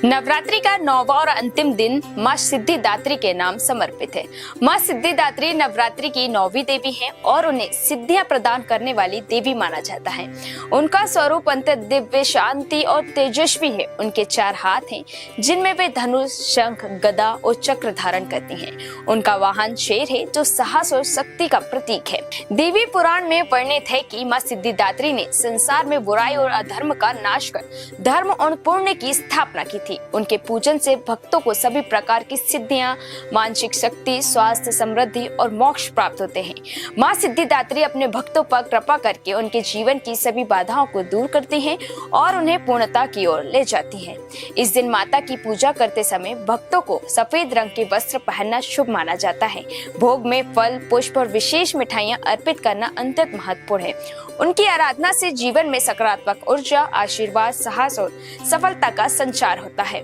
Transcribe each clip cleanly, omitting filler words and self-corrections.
नवरात्रि का 9वां और अंतिम दिन माँ सिद्धिदात्री के नाम समर्पित है। माँ सिद्धिदात्री नवरात्रि की 9वीं देवी हैं और उन्हें सिद्धियां प्रदान करने वाली देवी माना जाता है। उनका स्वरूप अंतर दिव्य, शांति और तेजस्वी है। उनके 4 हाथ हैं जिनमें वे धनुष, शंख, गदा और चक्र धारण करती हैं। उनका वाहन शेर है जो साहस और शक्ति का प्रतीक है। देवी पुराण में वर्णित है कि माँ सिद्धिदात्री ने संसार में बुराई और अधर्म का नाश कर धर्म और पुण्य की स्थापना की थी। उनके पूजन से भक्तों को सभी प्रकार की सिद्धियां, मानसिक शक्ति, स्वास्थ्य, समृद्धि और मोक्ष प्राप्त होते हैं। माँ सिद्धिदात्री अपने भक्तों पर कृपा करके उनके जीवन की सभी बाधाओं को दूर करती हैं और उन्हें पूर्णता की ओर ले जाती हैं। इस दिन माता की पूजा करते समय भक्तों को सफेद रंग के वस्त्र पहनना शुभ माना जाता है। भोग में फल, पुष्प और विशेष मिठाइयां अर्पित करना अत्यंत महत्वपूर्ण है। उनकी आराधना से जीवन में सकारात्मक ऊर्जा, आशीर्वाद, साहस और सफलता का संचार होता है।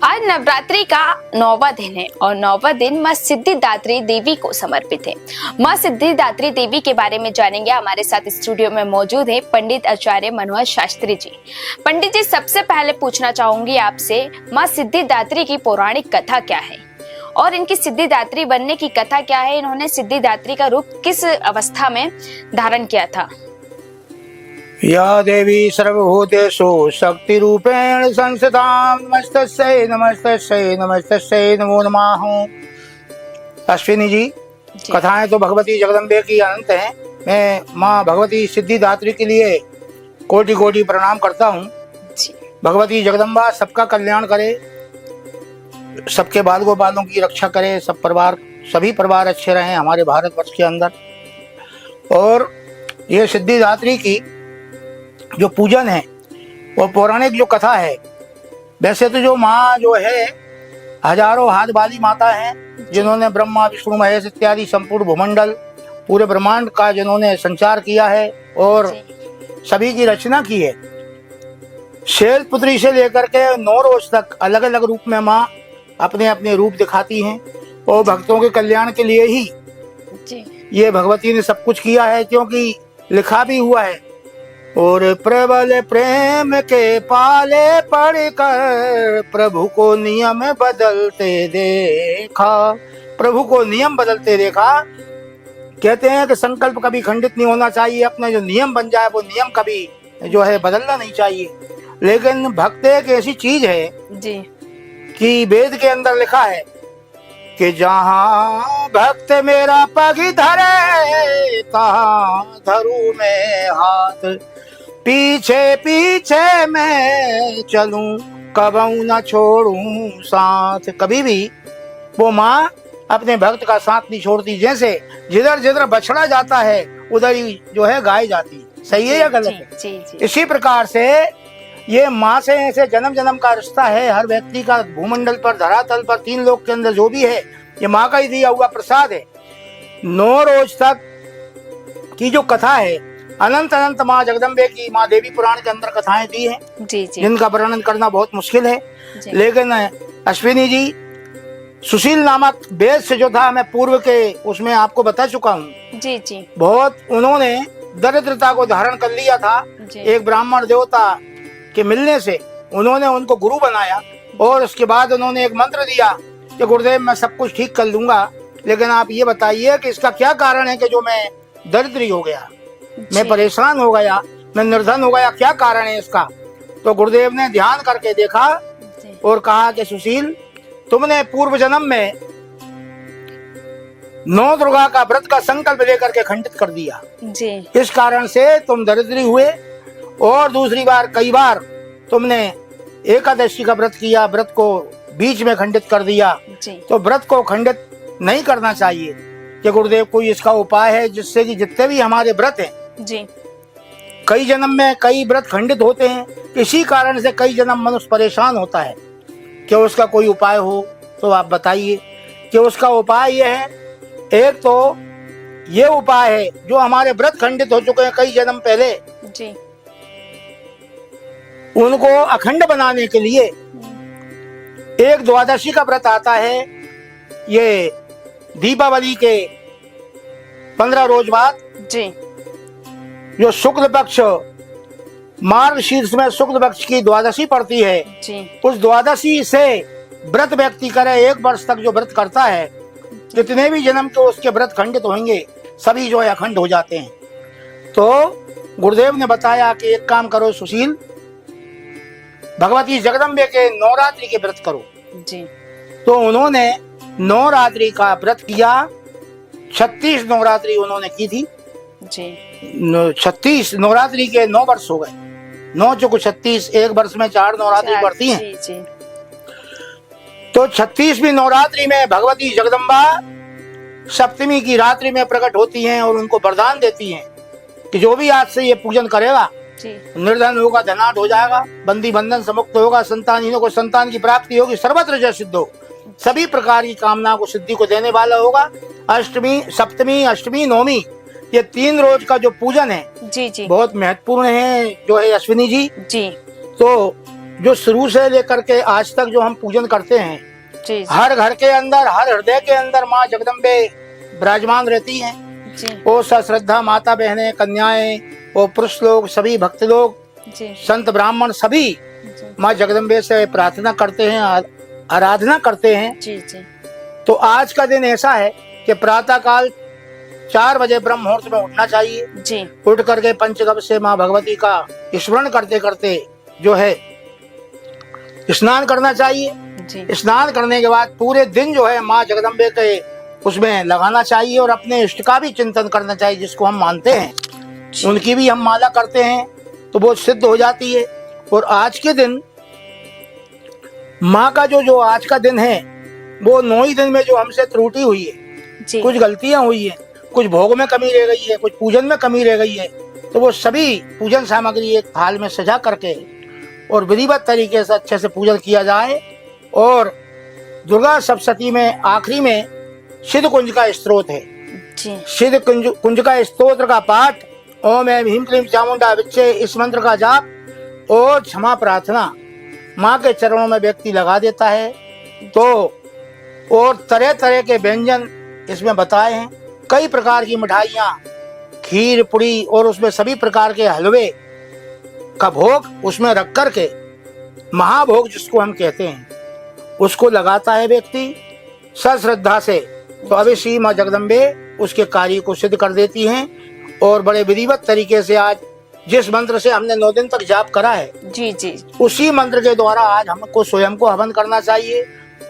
आज नवरात्रि का 9वां दिन है और 9वां दिन माँ सिद्धिदात्री देवी को समर्पित है। माँ सिद्धिदात्री देवी के बारे में जानेंगे। हमारे साथ स्टूडियो में मौजूद है पंडित आचार्य मनोहर शास्त्री जी। पंडित जी, सबसे पहले पूछना चाहूंगी आपसे, माँ सिद्धिदात्री की पौराणिक कथा क्या है और इनकी सिद्धिदात्री बनने की कथा क्या है? इन्होंने सिद्धिदात्री का रूप किस अवस्था में धारण किया था? या देवी सर्वभूतेषु शक्ति रूपेण संस्थिता नमस्तस्यै नमस्तस्यै नमस्तस्यै नमो नमः। अश्विनी जी, कथाएं तो भगवती जगदम्बे की अनंत हैं। मैं माँ भगवती सिद्धिदात्री के लिए कोटि कोटि प्रणाम करता हूँ। भगवती जगदम्बा सबका कल्याण करे, सबके बालों की रक्षा करे, सभी परिवार अच्छे रहें हमारे भारतवर्ष के अंदर। और ये सिद्धिदात्री की जो पूजन है वो पौराणिक जो कथा है, वैसे तो जो माँ जो है हजारों हाथ वाली माता है, जिन्होंने ब्रह्मा, विष्णु, महेश इत्यादि संपूर्ण भूमंडल, पूरे ब्रह्मांड का जिन्होंने संचार किया है और सभी की रचना की है। शेर पुत्री से लेकर के 9 रोज तक अलग अलग रूप में माँ अपने अपने रूप दिखाती हैं और भक्तों के कल्याण के लिए ही ये भगवती ने सब कुछ किया है, क्योंकि लिखा भी हुआ है। और प्रबल प्रेम के पाले पड़कर प्रभु को नियम बदलते देखा। प्रभु को नियम बदलते देखा। कहते हैं कि संकल्प कभी खंडित नहीं होना चाहिए। अपने जो नियम बन जाए वो नियम कभी जो है बदलना नहीं चाहिए। लेकिन भक्त एक ऐसी चीज है जी कि वेद के अंदर लिखा है कि जहाँ भक्त मेरा पग धरे तहाँ धरू में हाथ, पीछे पीछे मैं चलूं कबहू न छोड़ूं साथ। कभी भी वो माँ अपने भक्त का साथ नहीं छोड़ती। जैसे जिधर जिधर बछड़ा जाता है उधर ही जो है गाय जाती। सही है या गलत है? जी। इसी प्रकार से ये माँ से ऐसे जन्म जन्म का रिश्ता है। हर व्यक्ति का भूमंडल पर, धरातल पर, 3 लोक के अंदर जो भी है, ये माँ का ही दिया हुआ प्रसाद है। 9 रोज तक की जो कथा है, अनंत अनंत माँ जगदम्बे की, माँ देवी पुराण के अंदर कथाएं दी हैं जी। जिनका वर्णन करना बहुत मुश्किल है। लेकिन अश्विनी जी, सुशील नामक वेद से जो था, मैं पूर्व के उसमें आपको बता चुका हूँ जी। बहुत उन्होंने दरिद्रता को धारण कर लिया था। एक ब्राह्मण देवता के मिलने से उन्होंने उनको गुरु बनाया और उसके बाद उन्होंने एक मंत्र दिया कि गुरुदेव मैं सब कुछ ठीक कर लूंगा, लेकिन आप ये बताइए कि इसका क्या कारण है कि जो मैं दरिद्री हो गया, मैं परेशान हो गया, मैं निर्धन हो गया, क्या कारण है इसका? तो गुरुदेव ने ध्यान करके देखा और कहा कि सुशील, तुमने पूर्व जन्म में 9 दुर्गा का व्रत का संकल्प लेकर के खंडित कर दिया जी। इस कारण से तुम दरिद्री हुए। और दूसरी बार कई बार तुमने एकादशी का व्रत किया, व्रत को बीच में खंडित कर दिया जी। तो व्रत को खंडित नहीं करना चाहिए कि गुरुदेव कोई इसका उपाय है जिससे कि जितने भी हमारे व्रत हैं जी, कई जन्म में कई व्रत खंडित होते हैं, इसी कारण से कई जन्म मनुष्य परेशान होता है। क्या उसका कोई उपाय हो तो आप बताइए। कि उसका उपाय यह है, एक तो ये उपाय है जो हमारे व्रत खंडित हो चुके हैं कई जन्म पहले जी, उनको अखंड बनाने के लिए एक द्वादशी का व्रत आता है। ये दीपावली के 15 रोज बाद जी, जो शुक्ल पक्ष मार्गशीर्ष में शुक्ल पक्ष की द्वादशी पड़ती है। जी उस द्वादशी से व्रत व्यक्ति करे, 1 वर्ष तक जो व्रत करता है, जितने भी जन्म के उसके व्रत खंडित होंगे सभी जो है अखंड हो जाते हैं। तो गुरुदेव ने बताया कि एक काम करो सुशील, भगवती जगदम्बे के नवरात्रि के व्रत करो। जी तो उन्होंने नवरात्रि का व्रत किया। 36 नवरात्रि उन्होंने की थी। जी 36 नवरात्रि के 9 वर्ष हो गए। 9 चौको 36, 1 वर्ष में 4 नवरात्रि पड़ती हैं। जी जी तो 36वीं नवरात्रि में भगवती जगदम्बा सप्तमी की रात्रि में प्रकट होती हैं और उनको वरदान देती हैं कि जो भी आज से ये पूजन करेगा जी निर्धन होगा, धनाढ्य हो जाएगा, बंदी बंधन से मुक्त होगा, संतानहीनों को संतान की प्राप्ति होगी, सर्वत्र जय सिद्ध हो, सभी प्रकार की कामना को सिद्धि को देने वाला होगा। अष्टमी, सप्तमी, अष्टमी, नवमी, ये 3 रोज का जो पूजन है जी जी बहुत महत्वपूर्ण है जो है अश्विनी जी। जी तो जो शुरू से लेकर के आज तक जो हम पूजन करते हैं, जी हर घर के अंदर, हर हृदय के अंदर माँ जगदम्बे विराजमान रहती हैं। जी वो श्रद्धा माता बहनें, कन्याएं, वो पुरुष लोग, सभी भक्त लोग, जी संत ब्राह्मण सभी जी माँ जगदम्बे से प्रार्थना करते हैं, आराधना करते हैं। जी जी तो आज का दिन ऐसा है कि प्रातः काल 4 बजे ब्रह्म मुहूर्त में उठना चाहिए। जी उठ करके पंचगव्य से माँ भगवती का स्मरण करते करते जो है स्नान करना चाहिए। जी स्नान करने के बाद पूरे दिन जो है माँ जगदम्बे के उसमें लगाना चाहिए और अपने इष्ट का भी चिंतन करना चाहिए, जिसको हम मानते हैं उनकी भी हम माला करते हैं तो वो सिद्ध हो जाती है। और आज के दिन माँ का जो आज का दिन है वो 9 ही दिन में जो हमसे त्रुटि हुई है, जी कुछ गलतियां हुई है, कुछ भोग में कमी रह गई है, कुछ पूजन में कमी रह गई है, तो वो सभी पूजन सामग्री एक थाल में सजा करके और विधिवत तरीके से अच्छे से पूजन किया जाए। और दुर्गा सप्तशती में आखिरी में सिद्ध कुंज का स्तोत्र है। जी सिद्ध कुंज का स्तोत्र का पाठ, ओम ऐं ह्रीं क्लीं चामुंडा विच्चे, इस मंत्र का जाप और क्षमा प्रार्थना माँ के चरणों में व्यक्ति लगा देता है। तो और तरह तरह के व्यंजन इसमें बताए हैं, कई प्रकार की मिठाइयाँ, खीर, पुड़ी और उसमें सभी प्रकार के हलवे का भोग उसमें रख करके महाभोग जिसको हम कहते हैं उसको लगाता है व्यक्ति श्रद्धा से। तो अवश्य ही माँ जगदम्बे उसके कार्य को सिद्ध कर देती हैं। और बड़े विधिवत तरीके से आज जिस मंत्र से हमने 9 दिन तक जाप करा है जी जी उसी मंत्र के द्वारा आज हमको स्वयं को हवन करना चाहिए।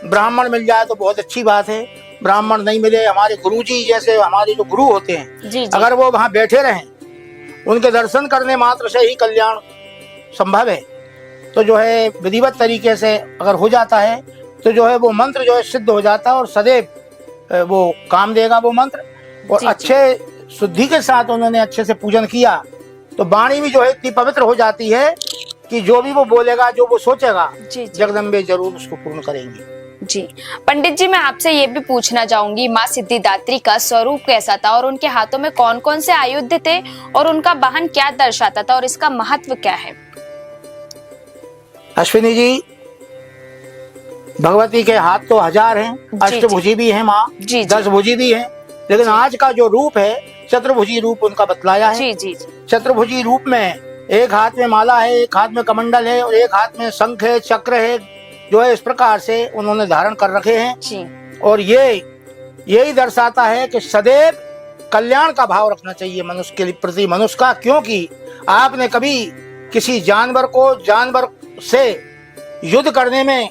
ब्राह्मण मिल जाए तो बहुत अच्छी बात है, ब्राह्मण नहीं मिले, हमारे गुरुजी जैसे हमारे जो गुरु होते हैं जी अगर वो वहाँ बैठे रहें, उनके दर्शन करने मात्र से ही कल्याण संभव है। तो जो है विधिवत तरीके से अगर हो जाता है तो जो है वो मंत्र जो है सिद्ध हो जाता है और सदैव वो काम देगा वो मंत्र। और जी, अच्छे शुद्धि के साथ उन्होंने अच्छे से पूजन किया तो वाणी भी जो है इतनी पवित्र हो जाती है कि जो भी वो बोलेगा, जो वो सोचेगा, जी जगदम्बे जरूर उसको पूर्ण करेंगी। जी पंडित जी, मैं आपसे ये भी पूछना चाहूंगी, माँ सिद्धिदात्री का स्वरूप कैसा था और उनके हाथों में कौन कौन से आयुध थे और उनका वाहन क्या दर्शाता था और इसका महत्व क्या है? अश्विनी जी, भगवती के हाथ तो 1000 हैं, अष्टभुजी भी है माँ, 10 भुजी भी है, लेकिन आज का जो रूप है चतुर्भुजी रूप उनका बतलाया है। जी जी चतुर्भुजी रूप में एक हाथ में माला है, एक हाथ में कमंडल है और एक हाथ में शंख है, चक्र है, जो है इस प्रकार से उन्होंने धारण कर रखे हैं जी। और यही दर्शाता है कि सदैव कल्याण का भाव रखना चाहिए मनुष्य के प्रति, मनुष्य का, क्योंकि आपने कभी किसी जानवर से युद्ध करने में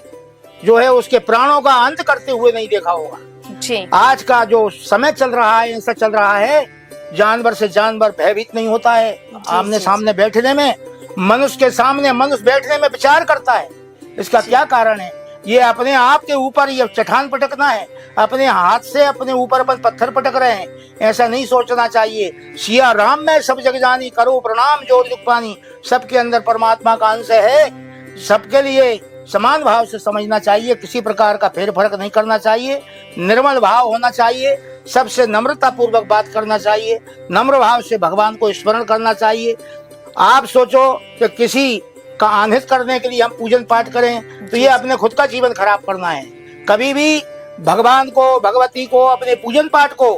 जो है उसके प्राणों का अंत करते हुए नहीं देखा होगा जी। आज का जो समय चल रहा है, ऐसा चल रहा है, जानवर से जानवर भयभीत नहीं होता है। आमने सामने बैठने में, मनुष्य के सामने मनुष्य बैठने में विचार करता है। इसका क्या कारण है? ये अपने आप के ऊपर ये चट्टान पटकना है, अपने हाथ से अपने ऊपर अपन पत्थर पटक रहे हैं, ऐसा नहीं सोचना चाहिए। सिया राम में सब जग जानी, करो प्रणाम जोड़ दुख पानी। सबके अंदर परमात्मा का अंश है, सबके लिए समान भाव से समझना चाहिए, किसी प्रकार का फेर फर्क नहीं करना चाहिए, निर्मल भाव होना चाहिए, सबसे नम्रता पूर्वक बात करना चाहिए, नम्र भाव से भगवान को स्मरण करना चाहिए। आप सोचो कि किसी का आनंदित करने के लिए हम पूजन पाठ करें तो ये अपने खुद का जीवन खराब करना है। कभी भी भगवान को, भगवती को, अपने पूजन पाठ को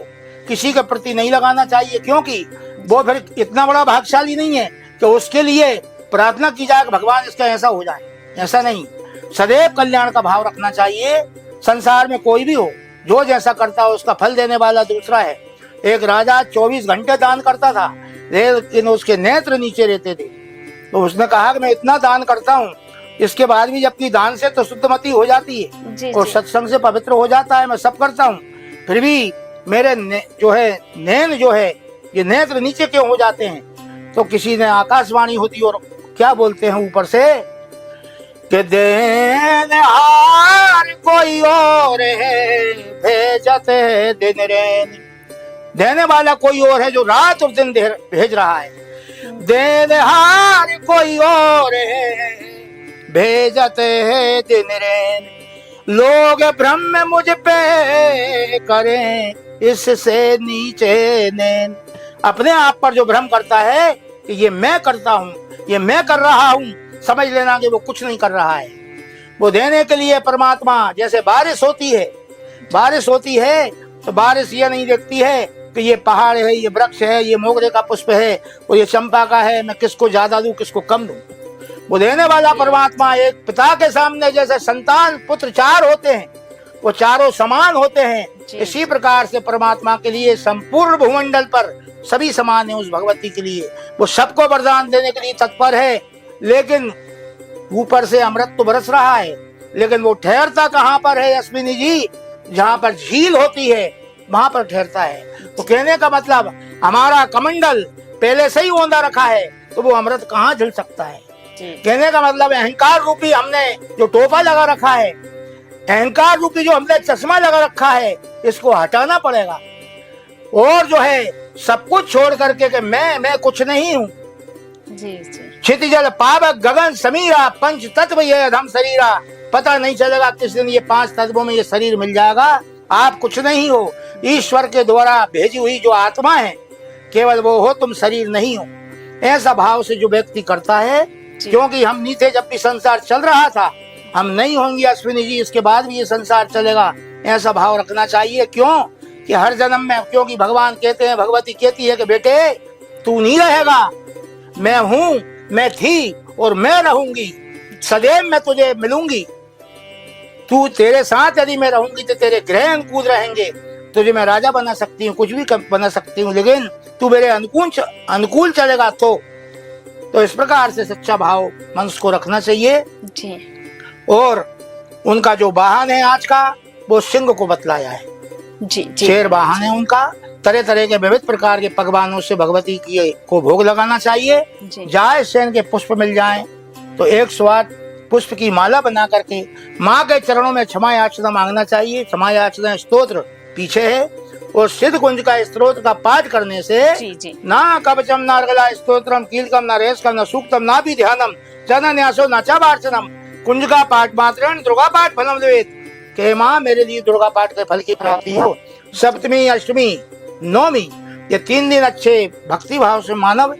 किसी के प्रति नहीं लगाना चाहिए, क्योंकि वो फिर इतना बड़ा भाग्यशाली नहीं है कि उसके लिए प्रार्थना की जाए कि भगवान इसका ऐसा हो जाए, ऐसा नहीं। सदैव कल्याण का भाव रखना चाहिए। संसार में कोई भी हो, जो जैसा करता हो उसका फल देने वाला दूसरा है। एक राजा 24 घंटे दान करता था, लेकिन उसके नेत्र नीचे रहते थे। तो उसने कहा कि मैं इतना दान करता हूँ, इसके बाद भी जबकि दान से तो शुद्धमती हो जाती है जी, और जी। सत्संग से पवित्र हो जाता है, मैं सब करता हूँ, फिर भी मेरे जो है नैन जो है ये नेत्र नीचे क्यों हो जाते हैं? तो किसी ने आकाशवाणी होती और क्या बोलते हैं ऊपर से कि देनहार कोई और है, भेजते है दिन रैन। देने वाला कोई और है जो रात और दिन भेज रहा है। देनहार कोई और है, भेजते है दिन रैन। लोग भ्रम मुझ पे करें, इससे नीचे नैन। अपने आप पर जो भ्रम करता है कि ये मैं करता हूँ, ये मैं कर रहा हूँ, समझ लेना कि वो कुछ नहीं कर रहा है। वो देने के लिए परमात्मा, जैसे बारिश होती है, बारिश होती है तो बारिश ये नहीं देखती है कि ये पहाड़ है, ये वृक्ष है, ये मोगरे का पुष्प है और ये चंपा का है, मैं किसको ज्यादा दूं किसको कम दूं। वो देने वाला परमात्मा एक पिता के सामने जैसे संतान पुत्र चार होते हैं, वो चारों समान होते हैं, इसी प्रकार से परमात्मा के लिए संपूर्ण भूमंडल पर सभी समान है। उस भगवती के लिए वो सबको वरदान देने के लिए तत्पर है, लेकिन ऊपर से अमृत तो बरस रहा है, लेकिन वो ठहरता कहाँ पर है अश्विनी जी? जहाँ पर झील होती है वहां पर ठहरता है। तो कहने का मतलब हमारा कमंडल पहले से ही ओंधा रखा है, तो वो अमृत कहाँ झिल सकता है? कहने का मतलब अहंकार रूपी हमने जो टोपा लगा रखा है, अहंकार रूपी जो हमने चश्मा लगा रखा है, इसको हटाना पड़ेगा। और जो है सब कुछ छोड़ करके कि मैं कुछ नहीं हूँ। क्षितिजल पावक गगन समीरा, पंच तत्व ये अधम शरीरा। पता नहीं चलेगा किस दिन ये 5 तत्वों में ये शरीर मिल जाएगा। आप कुछ नहीं हो, ईश्वर के द्वारा भेजी हुई जो आत्मा है, केवल वो हो, तुम शरीर नहीं हो। ऐसा भाव से जो व्यक्ति करता है, क्योंकि हम नहीं थे जब भी संसार चल रहा था, हम नहीं होंगे अश्विनी जी, इसके बाद भी ये संसार चलेगा, ऐसा भाव रखना चाहिए। क्यों कि हर जन्म में, क्योंकि भगवान कहते हैं, भगवती कहती है कि बेटे तू नहीं रहेगा, मैं हूँ, मैं थी और मैं रहूंगी, सदैव मैं तुझे मिलूंगी। तू तेरे साथ यदि मैं रहूंगी तो तेरे ग्रह अनुकूल रहेंगे, तुझे मैं राजा बना सकती हूँ, कुछ भी बना सकती हूँ, लेकिन तू मेरे अनुकूल चलेगा। तो इस प्रकार से सच्चा भाव मनुष्य को रखना चाहिए जी। और उनका जो वाहन है आज का, वो सिंह को बतलाया है जी। शेर वाहन है उनका। तरह तरह के विविध प्रकार के पकवानों से भगवती की को भोग लगाना चाहिए। जाए सेन के पुष्प मिल जाएं तो 108 पुष्प की माला बना करके माँ के चरणों में क्षमा याचना मांगना चाहिए। क्षमा याचना स्तोत्र पीछे है, और सिद्ध कुंज का स्तोत्र का पाठ करने से ना कवचम ना अर्गला स्तोत्रम कीलकम ना रेशकम न सूक्तम ना भी ध्यानम जना न्यासो न चार्चनम कुंज का पाठ मात्र दुर्गा पाठ फलम देवेत। के माँ मेरे लिए दुर्गा पाठ के फल की प्राप्ति हो। सप्तमी, अष्टमी, नौमी, ये 3 दिन अच्छे भक्ति भाव से मानव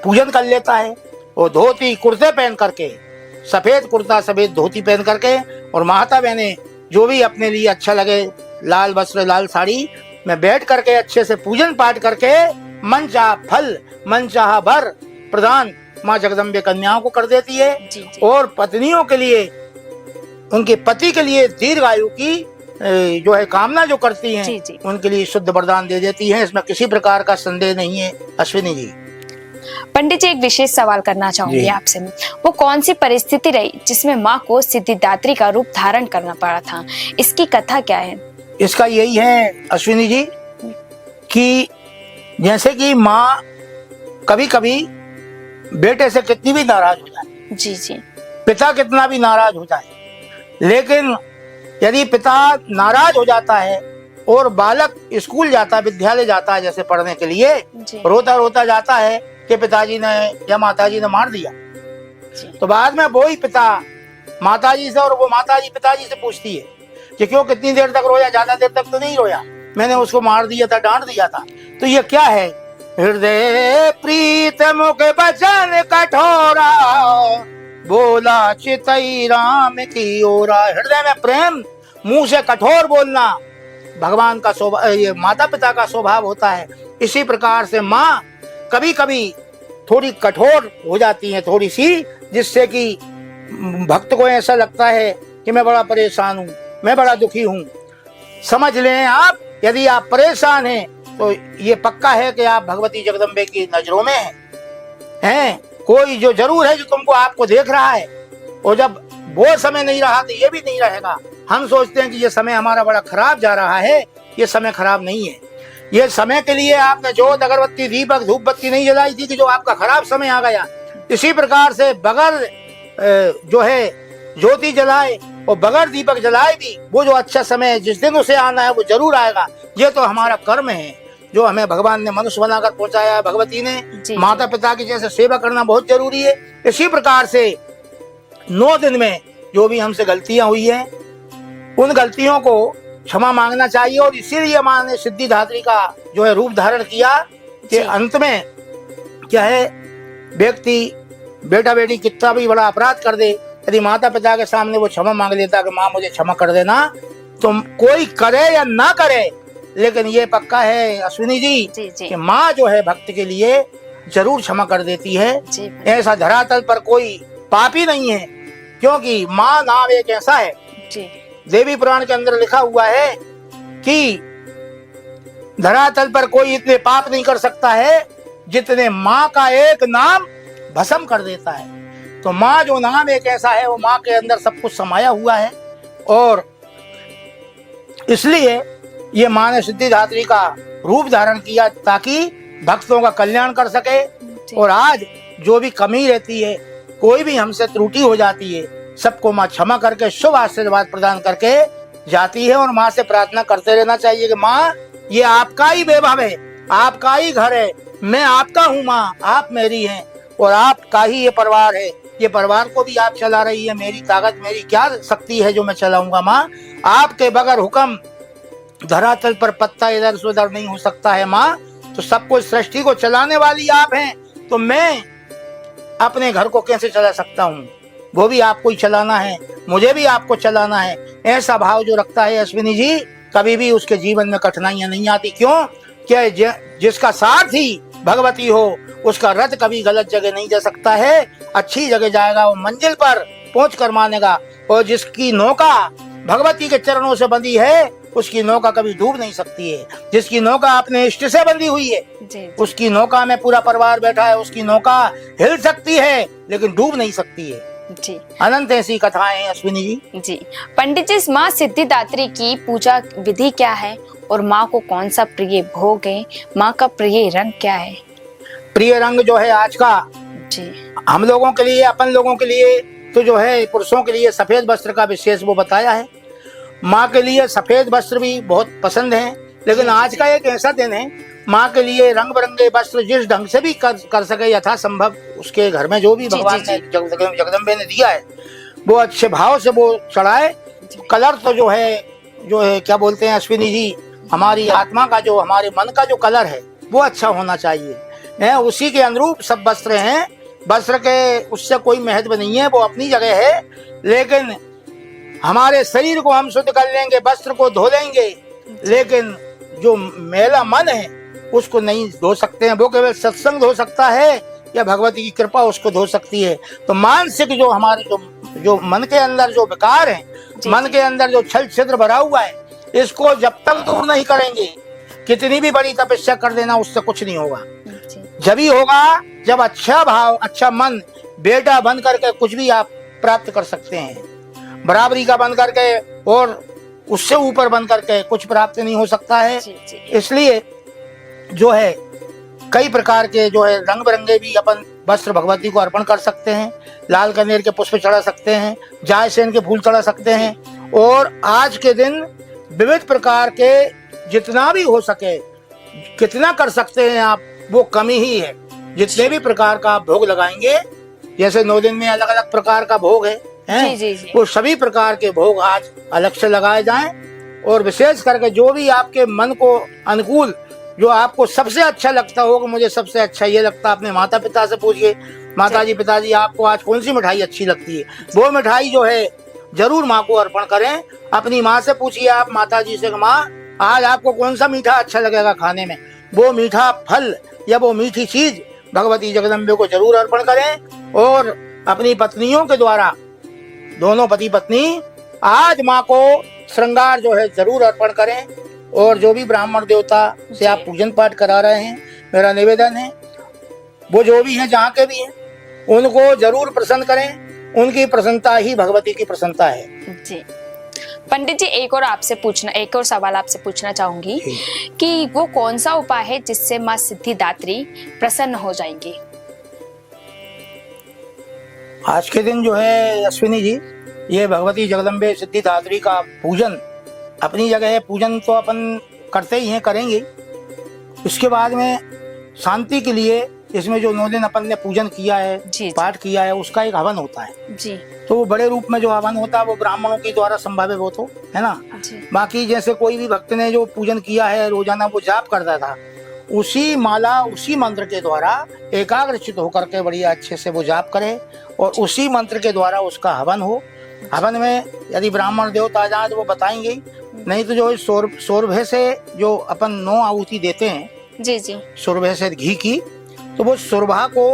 पूजन कर लेता है। वो धोती कुर्ते पहन करके, सफेद कुर्ता सफेद धोती पहन करके, और माता बहने जो भी अपने लिए अच्छा लगे, लाल वस्त्र लाल साड़ी में बैठ करके अच्छे से पूजन पाठ करके मन चाह फल मन चाह वर प्रदान माँ जगदम्बे कन्याओं को कर देती है। और पत्नियों के लिए, उनके पति के लिए दीर्घायु की जो है कामना जो करती हैं, उनके लिए शुद्ध वरदान दे देती है। इसमें किसी प्रकार का संदेह नहीं है अश्विनी जी। पंडित जी, एक विशेष सवाल करना चाहूंगी आपसे। वो कौन सी परिस्थिति रही जिसमें माँ को सिद्धिदात्री का रूप धारण करना पड़ा था? इसकी कथा क्या है? इसका यही है अश्विनी जी कि जैसे कि माँ कभी कभी बेटे से कितनी भी नाराज हो जाए, जी, पिता कितना भी नाराज हो जाए, लेकिन यदि पिता नाराज हो जाता है और बालक स्कूल जाता है, विद्यालय जाता है जैसे पढ़ने के लिए, रोता रोता जाता है कि पिताजी ने या माताजी ने मार दिया, तो बाद में वही पिता माताजी से, और वो माताजी पिताजी से पूछती है कि क्यों, कितनी देर तक रोया? ज्यादा देर तक तो नहीं रोया, मैंने उसको मार दिया था, डांट दिया था। तो ये क्या है? हृदय प्रीत मुख बचन कठोरा, बोला चितई राम की ओरा। हृदय में प्रेम, मुंह से कठोर बोलना भगवान का स्वभाव, ये माता पिता का स्वभाव होता है। इसी प्रकार से माँ कभी कभी थोड़ी कठोर हो जाती हैं थोड़ी सी, जिससे कि भक्त को ऐसा लगता है कि मैं बड़ा परेशान हूँ, मैं बड़ा दुखी हूँ। समझ लें आप, यदि आप परेशान हैं तो ये पक्का है कि आप भगवती जगदम्बे की नजरों में हैं। कोई जो जरूर है जो तुमको आपको देख रहा है, और जब वो समय नहीं रहा तो ये भी नहीं रहेगा। हम सोचते हैं कि ये समय हमारा बड़ा खराब जा रहा है, ये समय खराब नहीं है। ये समय के लिए आपने जोत अगरबत्ती दीपक धूप बत्ती नहीं जलाई थी कि जो आपका खराब समय आ गया। इसी प्रकार से बगैर जो है ज्योति जलाए और बगैर दीपक जलाए भी वो जो अच्छा समय है जिस दिन उसे आना है वो जरूर आएगा। ये तो हमारा कर्म है जो हमें भगवान ने मनुष्य बनाकर पहुंचाया है, भगवती ने। माता पिता की जैसे सेवा करना बहुत जरूरी है। इसी प्रकार से 9 दिन में जो भी हमसे गलतियां हुई है उन गलतियों को क्षमा मांगना चाहिए। और इसीलिए मां ने सिद्धिदात्री का जो है रूप धारण किया कि अंत में क्या है, व्यक्ति बेटा बेटी कितना भी बड़ा अपराध कर दे, यदि माता पिता के सामने वो क्षमा मांग लेता कि माँ मुझे क्षमा कर देना, तो कोई करे या ना करे, लेकिन ये पक्का है अश्विनी जी कि माँ जो है भक्त के लिए जरूर क्षमा कर देती है। ऐसा धरातल पर कोई पापी नहीं है, क्योंकि माँ नाम एक ऐसा है, देवी पुराण के अंदर लिखा हुआ है कि धरातल पर कोई इतने पाप नहीं कर सकता है जितने माँ का एक नाम भस्म कर देता है। तो माँ जो नाम एक ऐसा है, वो माँ के अंदर सब कुछ समाया हुआ है। और इसलिए ये माँ ने सिद्धिदात्री का रूप धारण किया ताकि भक्तों का कल्याण कर सके। और आज जो भी कमी रहती है, कोई भी हमसे त्रुटि हो जाती है, सबको माँ क्षमा करके शुभ आशीर्वाद प्रदान करके जाती है। और माँ से प्रार्थना करते रहना चाहिए कि माँ ये आपका ही वैभव है, आपका ही घर है, मैं आपका हूँ माँ, आप मेरी हैं और आपका ही ये परिवार है, ये परिवार को भी आप चला रही है। मेरी ताकत, मेरी क्या शक्ति है जो मैं चलाऊंगा माँ? आपके बगैर हुक्म धरातल पर पत्ता इधर से उधर नहीं हो सकता है माँ। तो सबको सृष्टि को चलाने वाली आप हैं, तो मैं अपने घर को कैसे चला सकता हूँ? वो भी आपको ही चलाना है, मुझे भी आपको चलाना है। ऐसा भाव जो रखता है अश्विनी जी, कभी भी उसके जीवन में कठिनाइयां नहीं आती। क्यों? क्या जिसका सारथी भगवती हो उसका रथ कभी गलत जगह नहीं जा सकता है, अच्छी जगह जाएगा, वो मंजिल पर पहुंच कर मानेगा। और जिसकी नौका भगवती के चरणों से बंधी है उसकी नौका कभी डूब नहीं सकती है। जिसकी नौका अपने इष्ट से बंधी हुई है उसकी नौका में पूरा परिवार बैठा है, उसकी नौका हिल सकती है लेकिन डूब नहीं सकती है। जी, अनंत ऐसी कथाएं हैं अश्विनी जी। जी पंडित जी, माँ सिद्धिदात्री की पूजा विधि क्या है और माँ को कौन सा प्रिय भोग है? माँ का प्रिय रंग क्या है? प्रिय रंग जो है आज का जी हम लोगों के लिए, अपन लोगों के लिए तो जो है पुरुषों के लिए सफेद वस्त्र का विशेष वो बताया है। माँ के लिए सफेद वस्त्र भी बहुत पसंद है, लेकिन आज का एक ऐसा दिन है माँ के लिए रंग बिरंगे वस्त्र जिस ढंग से भी कर सके यथा संभव उसके घर में जो भी भगवान ने जगदम्बे ने दिया है वो अच्छे भाव से वो चढ़ाए। कलर तो जो है क्या बोलते हैं अश्विनी जी, हमारी आत्मा का जो, हमारे मन का जो कलर है वो अच्छा होना चाहिए। उसी के अनुरूप सब वस्त्र हैं। वस्त्र के उससे कोई महत्व नहीं है, वो अपनी जगह है, लेकिन हमारे शरीर को हम शुद्ध कर लेंगे, वस्त्र को धो लेंगे, लेकिन जो मैला मन है उसको नहीं धो सकते हैं। वो केवल सत्संग धो सकता है या भगवती की कृपा उसको धो सकती है। तो मानसिक जो हमारे जो मन के अंदर जो विकार है, मन के अंदर जो छल छिद्र भरा हुआ है, इसको जब तक दूर नहीं करेंगे, कितनी भी बड़ी तपस्या कर देना उससे कुछ नहीं होगा। जब ही होगा जब अच्छा भाव, अच्छा मन बेटा बन करके कुछ भी आप प्राप्त कर सकते हैं। बराबरी का बन करके और उससे ऊपर बन करके कुछ प्राप्त नहीं हो सकता है। इसलिए जो है कई प्रकार के जो है रंग बिरंगे भी अपन वस्त्र भगवती को अर्पण कर सकते हैं। लाल कनेर के पुष्प चढ़ा सकते हैं, जायसेन के फूल चढ़ा सकते हैं। और आज के दिन विविध प्रकार के जितना भी हो सके, कितना कर सकते हैं आप, वो कमी ही है। जितने भी प्रकार का भोग लगाएंगे, जैसे 9 दिन में अलग अलग प्रकार का भोग है, जी। वो सभी प्रकार के भोग आज अलग से लगाए जाएं। और विशेष करके जो भी आपके मन को अनुकूल, जो आपको सबसे अच्छा लगता हो, कि मुझे सबसे अच्छा ये लगता है, अपने माता पिता से पूछिए, माता जी पिताजी आपको आज कौन सी मिठाई अच्छी लगती है, वो मिठाई जो है जरूर माँ को अर्पण करें। अपनी माँ से पूछिए आप माता जी से, माँ आज आपको कौन सा मीठा अच्छा लगेगा खाने में, वो मीठा फल या वो मीठी चीज भगवती जगदम्बे को जरूर अर्पण करें और अपनी पत्नियों के द्वारा, दोनों पति पत्नी आज माँ को श्रृंगार जो है जरूर अर्पण करें। और जो भी ब्राह्मण देवता से आप पूजन पाठ करा रहे हैं, मेरा निवेदन है वो जो भी हैं, जहाँ के भी हैं, उनको जरूर प्रसन्न करें। उनकी प्रसन्नता ही भगवती की प्रसन्नता है। जी पंडित जी, एक और सवाल आपसे पूछना चाहूंगी कि वो कौन सा उपाय है जिससे माँ सिद्धिदात्री प्रसन्न हो जाएंगी? आज के दिन जो है अश्विनी जी, ये भगवती जगदम्बे सिद्धिदात्री का पूजन अपनी जगह है। पूजन तो अपन करते ही हैं, करेंगे। इसके बाद में शांति के लिए इसमें जो 9 दिन अपन ने पूजन किया है, पाठ किया है, उसका एक हवन होता है जी। तो वो बड़े रूप में जो हवन होता है वो ब्राह्मणों के द्वारा संभावित हो, तो है ना। बाकी जैसे कोई भी भक्त ने जो पूजन किया है, रोजाना वो जाप करता था, उसी माला उसी मंत्र के द्वारा एकाग्रचित होकर के बढ़िया अच्छे से वो जाप करे और उसी मंत्र के द्वारा उसका हवन हो। हवन में यदि ब्राह्मण देवता आ जाए तो वो बताएंगे, नहीं तो जो सौरभे से जो अपन 9 आहुति देते हैं जी जी, सौरभे से घी की, तो वो सुरभा को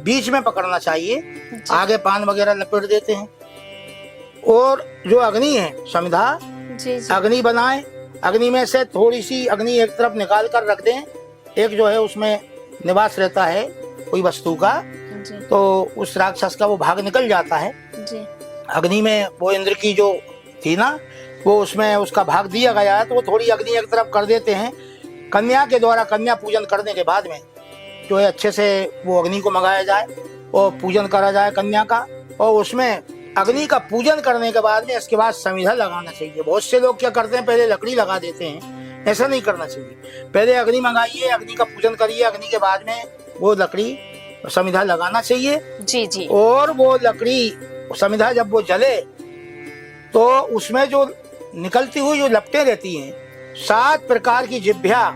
बीच में पकड़ना चाहिए, आगे पान वगैरह लपेट देते हैं। और जो अग्नि है समिधा, अग्नि बनाए, अग्नि में से थोड़ी सी अग्नि एक तरफ निकाल कर रख दें। एक जो है उसमें निवास रहता है कोई वस्तु का, तो उस राक्षस का वो भाग निकल जाता है जी। अग्नि में वो इंद्र की जो थी ना, वो उसमें उसका भाग दिया गया है, तो वो थोड़ी अग्नि एक तरफ कर देते हैं। कन्या के द्वारा कन्या पूजन करने के बाद में जो है अच्छे से वो अग्नि को मंगाया जाए और पूजन करा जाए कन्या का। और उसमें अग्नि का पूजन करने के बाद में इसके बाद समिधा लगाना चाहिए। बहुत से लोग क्या करते हैं, पहले लकड़ी लगा देते हैं, ऐसा नहीं करना चाहिए। पहले अग्नि मंगाइए, अग्नि का पूजन करिए, अग्नि के बाद में वो लकड़ी समिधा लगाना चाहिए जी जी। और वो लकड़ी समिधा जब वो जले तो उसमें जो निकलती हुई जो लपटें रहती हैं, 7 प्रकार की जिभ्या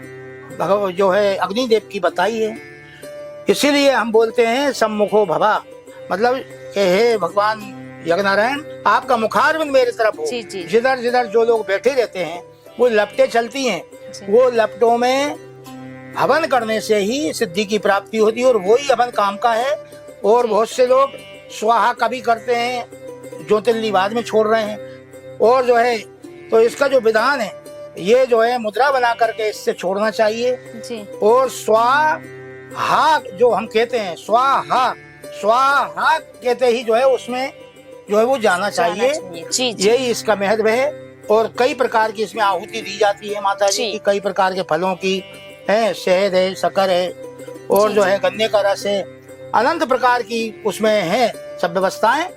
जो है अग्निदेव की बताई है। इसीलिए हम बोलते हैं सम्मुखो भवा, मतलब कि हे भगवान यज्ञनारायण, आपका मुखारविंद मेरी तरफ हो। जिधर जिधर जो लोग बैठे रहते हैं वो लपटें चलती हैं, वो लपटों में हवन करने से ही सिद्धि की प्राप्ति होती है और वही हवन काम का है। और बहुत से लोग स्वाहा कभी करते हैं, ज्योतिर्लिंग बाद में छोड़ रहे हैं। और जो है तो इसका जो विधान है, ये जो है मुद्रा बना करके इससे छोड़ना चाहिए जी। और स्वाहा जो हम कहते हैं, स्वाहा स्वाहा कहते ही जो है उसमें जो है वो जाना चाहिए जी जी। यही इसका महत्व है। और कई प्रकार की इसमें आहुति दी जाती है माता जी की, कई प्रकार के फलों की है, शहद है, शक्कर है और जो है गन्ने का रस है, अनंत प्रकार की उसमें है सब व्यवस्थाएं।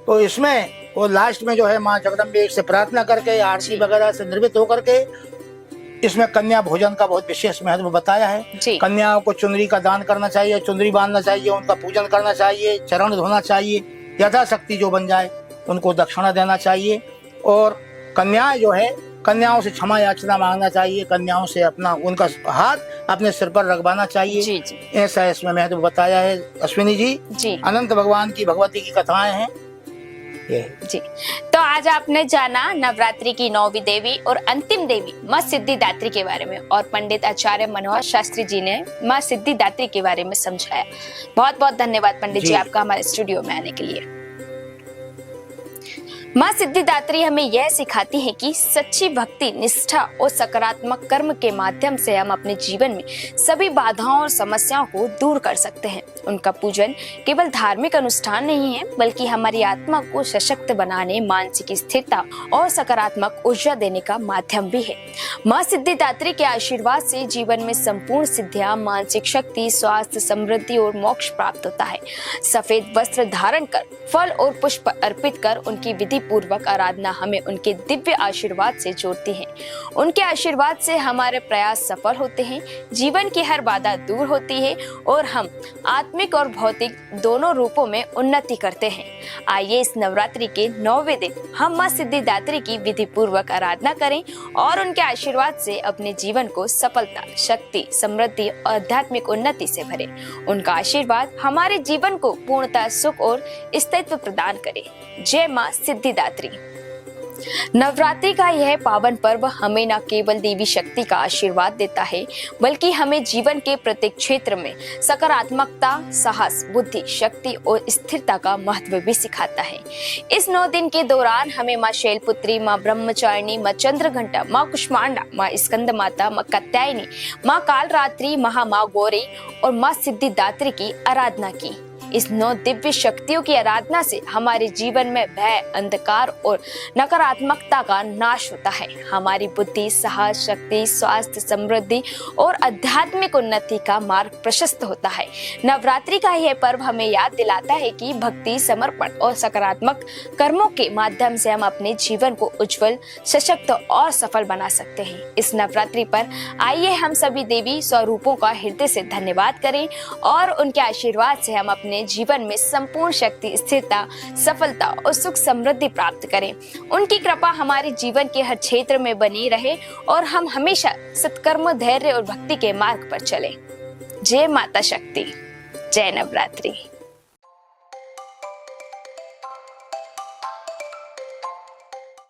तो इसमें और लास्ट में जो है माँ जगदम्बे से प्रार्थना करके आरती वगैरह से निर्मित होकर के इसमें कन्या भोजन का बहुत विशेष महत्व बताया है। कन्याओं को चुनरी का दान करना चाहिए, चुनरी बांधना चाहिए, उनका पूजन करना चाहिए, चरण धोना चाहिए, यथाशक्ति जो बन जाए उनको दक्षिणा देना चाहिए। और कन्याएं जो है, कन्याओं से क्षमा याचना मांगना चाहिए, कन्याओं से अपना उनका हाथ अपने सिर पर रखवाना चाहिए जी जी। ऐसा इसमें महत्व बताया है अश्विनी जी। अनंत भगवान की भगवती की कथाएं हैं जी। तो आज आपने जाना नवरात्रि की 9वीं देवी और अंतिम देवी माँ सिद्धिदात्री के बारे में, और पंडित आचार्य मनोहर शास्त्री जी ने माँ सिद्धिदात्री के बारे में समझाया। बहुत बहुत धन्यवाद पंडित जी आपका हमारे स्टूडियो में आने के लिए। माँ सिद्धिदात्री हमें यह सिखाती है कि सच्ची भक्ति, निष्ठा और सकारात्मक कर्म के माध्यम से हम अपने जीवन में सभी बाधाओं और समस्याओं को दूर कर सकते हैं। उनका पूजन केवल धार्मिक अनुष्ठान नहीं है, बल्कि हमारी आत्मा को सशक्त बनाने, मानसिक स्थिरता और सकारात्मक ऊर्जा देने का माध्यम भी है। माँ सिद्धिदात्री के आशीर्वाद से जीवन में संपूर्ण सिद्धियां, मानसिक शक्ति, स्वास्थ्य, समृद्धि और मोक्ष प्राप्त होता है। सफेद वस्त्र धारण कर, फल और पुष्प अर्पित कर उनकी विधि पूर्वक आराधना हमें उनके दिव्य आशीर्वाद से जोड़ती है। उनके आशीर्वाद से हमारे प्रयास सफल होते हैं, जीवन की हर बाधा दूर होती है और हम आत्मिक और भौतिक दोनों रूपों में उन्नति करते हैं। आइए इस नवरात्रि के 9वें दिन हम माँ सिद्धिदात्री की विधि पूर्वक आराधना करें और उनके आशीर्वाद से अपने जीवन को सफलता, शक्ति, समृद्धि और आध्यात्मिक उन्नति से भरे। उनका आशीर्वाद हमारे जीवन को पूर्णतः सुख और स्थायित्व प्रदान करे। जय माँ सिद्धिदात्री। नवरात्रि का यह पावन पर्व हमें न केवल देवी शक्ति का आशीर्वाद देता है, बल्कि हमें जीवन के प्रत्येक क्षेत्र में सकारात्मकता, साहस, बुद्धि, शक्ति और स्थिरता का महत्व भी सिखाता है। इस 9 दिन के दौरान हमें माँ शैलपुत्री, माँ ब्रह्मचारिणी, माँ चंद्रघंटा, माँ कुष्मांडा, माँ स्कंद माता, माँ कात्यायनी, माँ कालरात्रि, माँ गौरी और माँ सिद्धिदात्री की आराधना की। इस 9 दिव्य शक्तियों की आराधना से हमारे जीवन में भय, अंधकार और नकारात्मकता का नाश होता है। हमारी बुद्धि, साहस, शक्ति, स्वास्थ्य, समृद्धि और आध्यात्मिक उन्नति का मार्ग प्रशस्त होता है। नवरात्रि का यह पर्व हमें याद दिलाता है कि भक्ति, समर्पण और सकारात्मक कर्मों के माध्यम से हम अपने जीवन को उज्जवल, सशक्त और सफल बना सकते हैं। इस नवरात्रि पर आइए हम सभी देवी स्वरूपों का हृदय से धन्यवाद करें और उनके आशीर्वाद से हम अपने जीवन में संपूर्ण शक्ति, स्थिरता, सफलता और सुख समृद्धि प्राप्त करें। उनकी कृपा हमारे जीवन के हर क्षेत्र में बनी रहे और हम हमेशा सत्कर्म, धैर्य और भक्ति के मार्ग पर चलें। जय माता शक्ति, जय नवरात्रि।